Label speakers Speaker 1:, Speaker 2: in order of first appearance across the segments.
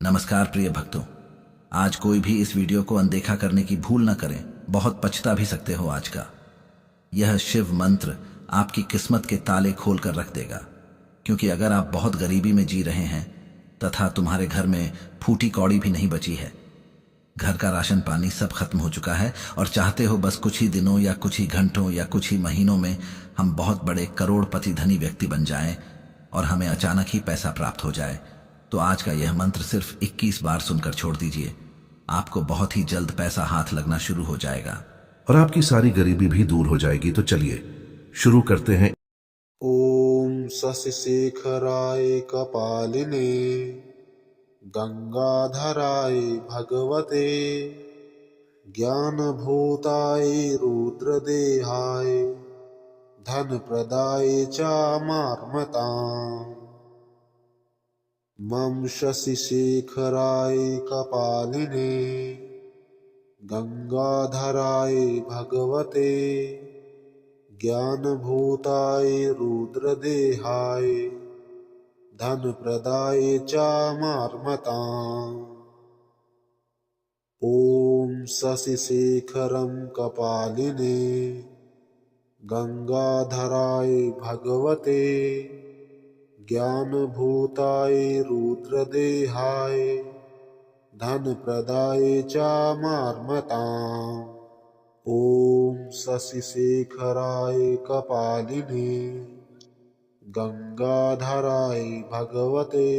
Speaker 1: नमस्कार प्रिय भक्तों। आज कोई भी इस वीडियो को अनदेखा करने की भूल न करें, बहुत पछता भी सकते हो आज का। यह शिव मंत्र आपकी किस्मत के ताले खोल कर रख देगा, क्योंकि अगर आप बहुत गरीबी में जी रहे हैं तथा तुम्हारे घर में फूटी कौड़ी भी नहीं बची है, घर का राशन पानी सब खत्म हो चुका है और चाहते हो बस कुछ ही दिनों या कुछ ही घंटों या कुछ ही महीनों में हम बहुत बड़े करोड़पति धनी व्यक्ति बन जाएं और हमें अचानक ही पैसा प्राप्त हो जाए, तो आज का यह मंत्र सिर्फ 21 बार सुनकर छोड़ दीजिए। आपको बहुत ही जल्द पैसा हाथ लगना शुरू हो जाएगा
Speaker 2: और आपकी सारी गरीबी भी दूर हो जाएगी। तो चलिए शुरू करते हैं।
Speaker 3: ओम शशिशेखराय कपालिने गंगाधराय भगवते ज्ञानभूताय रुद्रदेहाय धनप्रदाय चामार्मताम्। मम शशिशेखराय कपालिने गंगाधराय भगवते ज्ञानभूताय रुद्रदेहाय धनप्रदाय चामार्मताम्। ॐ शशिशेखरं कपालिने गंगाधराय भगवते ज्ञानभूताय रुद्रदेहाय धनप्रदाय चामार्मताम्। ॐ शशिशेखराय कपालिने गंगाधराय भगवते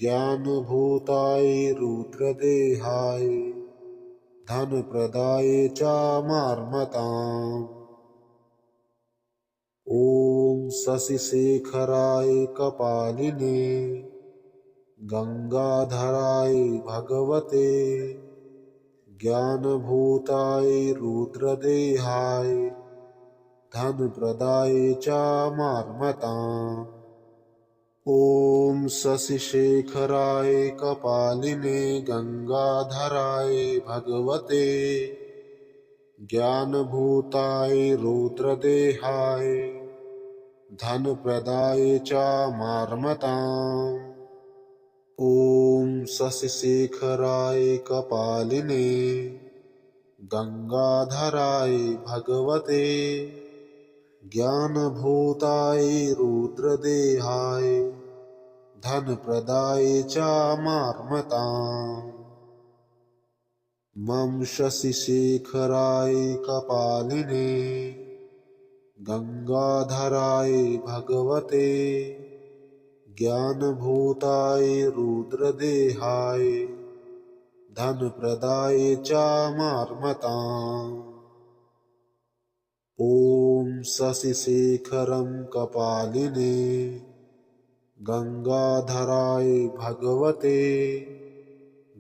Speaker 3: ज्ञानभूताय रुद्रदेहाय धनप्रदाय चामार्मताम्। ॐ शशिशेखराय कपालिने गंगाधराय भगवते ज्ञानभूताय रुद्रदेहाय धनप्रदाय चामार्मताम्। ॐ शशिशेखराय कपालिने गंगाधराय भगवते ज्ञानभूताय रुद्रदेहाय धनप्रदाय चामार्मताम्। ॐ शशिशेखराय कपालिने गंगाधराय भगवते ज्ञानभूताय रुद्रदेहाय धनप्रदाय चामार्मताम्। मम शशिशेखराय कपालिने गंगाधराय भगवते ज्ञानभूताय रुद्रदेहाय धनप्रदाय चामार्मताम्। ॐ शशिशेखरं कपालिने गंगाधराय भगवते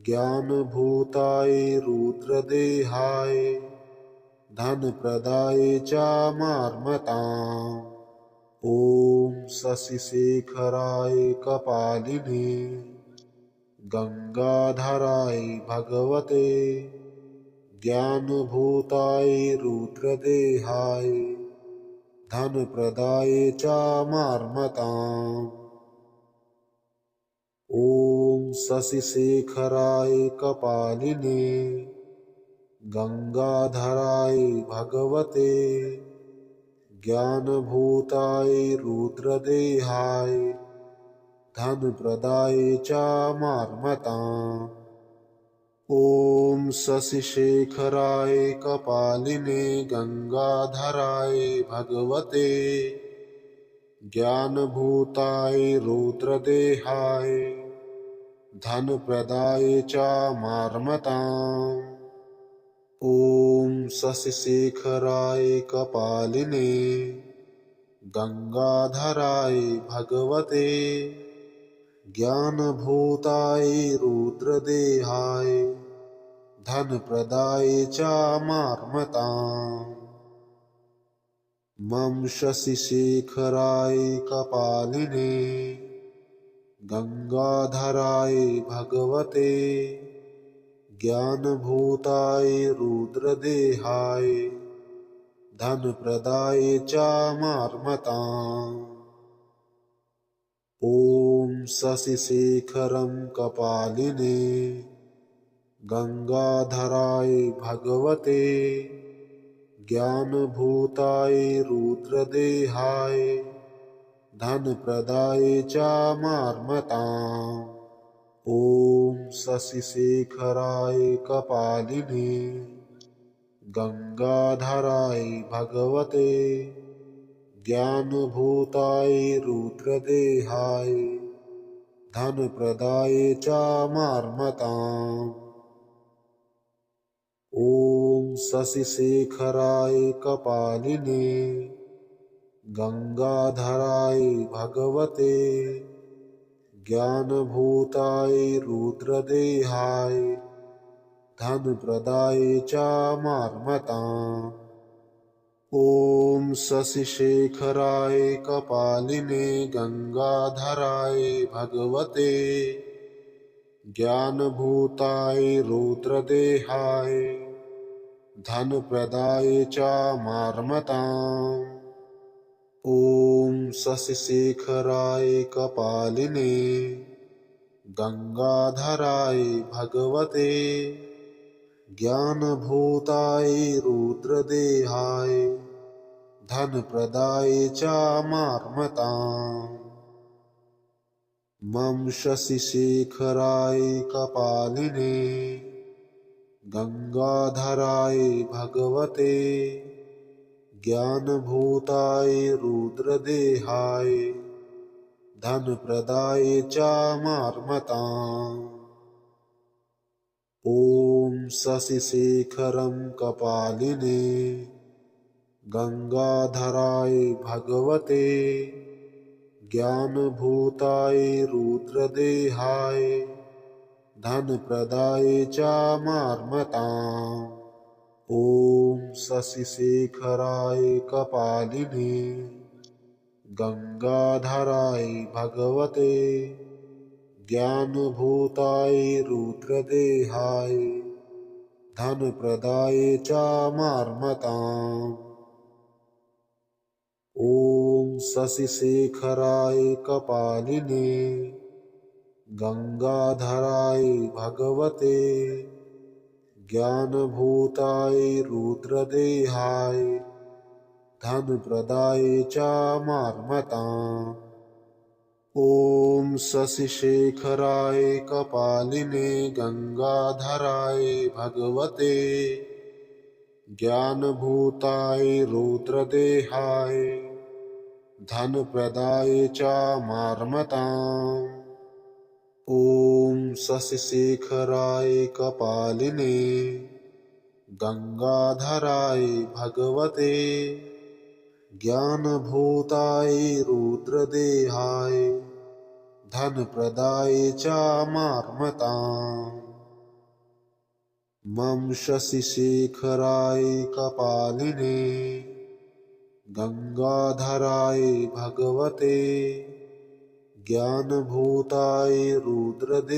Speaker 3: ज्ञानभूताय रुद्रदेहाय धनप्रदाय चामार्मताम्। ॐ शशिशेखराय कपालिने गंगाधराय भगवते ज्ञानभूताय रुद्रदेहाय धनप्रदाय चामार्मताम्। ॐ शशिशेखराय कपालिने गंगाधराय भगवते ज्ञानभूताय रुद्रदेहाय धनप्रदाय चामार्मताम्। ॐ शशिशेखराय कपालिने गंगाधराय भगवते ज्ञानभूताय रुद्रदेहाय धनप्रदाय चामार्मताम्। ॐ शशिशेखराय कपालिने गंगाधराय भगवते ज्ञानभूताय रुद्रदेहाय धनप्रदाय चामार्मताम्। मम शशिशेखराय कपालिने गंगाधराय भगवते ज्ञानभूताय रुद्रदेहाय धनप्रदाय चामार्मताम्। ॐ शशिशेखरं कपालिने गंगाधराय भगवते ज्ञानभूताय रुद्रदेहाय धनप्रदाय चामार्मताम्। ॐ शशिशेखराय कपालिने गंगाधराय भगवते ज्ञानभूताय रुद्रदेहाय धनप्रदाय चामार्मताम्। ॐ शशिशेखराय कपालिने गंगाधराय भगवते ज्ञानभूताय रुद्रदेहाय धनप्रदाय चामार्मताम्। ॐ शशिशेखराय कपालिने गंगाधराय भगवते ज्ञानभूताय रुद्रदेहाय धनप्रदाय चामार्मताम्। ॐ शशिशेखराय कपालिने गंगाधराय भगवते ज्ञानभूताय रुद्रदेहाय धनप्रदाय चामार्मताम्। मम शशिशेखराय कपालिने गंगाधराय भगवते ज्ञानभूताय रुद्रदेहाय धनप्रदाय चामार्मताम्। ॐ शशिशेखरं कपालिने गंगाधराय भगवते ज्ञानभूताय रुद्रदेहाय धनप्रदाय चामार्मताम्। ॐ शशिशेखराय कपालिने गंगाधराय भगवते ज्ञानभूताय रुद्रदेहाय धनप्रदाय चामार्मताम्। ॐ शशिशेखराय कपालिने गंगाधराय भगवते ज्ञानभूताय रुद्रदेहाय धनप्रदाय चामार्मताम्। ॐ शशिशेखराय कपालिने गंगाधराय भगवते ज्ञानभूताय रुद्रदेहाय धनप्रदाय चामार्मताम्। ॐ शशिशेखराय कपालिने गंगाधराय भगवते ज्ञानभूताय रुद्रदेहाय धनप्रदाय चामार्मताम्। मम शशिशेखराय कपालिने गंगाधराय भगवते ज्ञानभूताय रुद्रदेहाय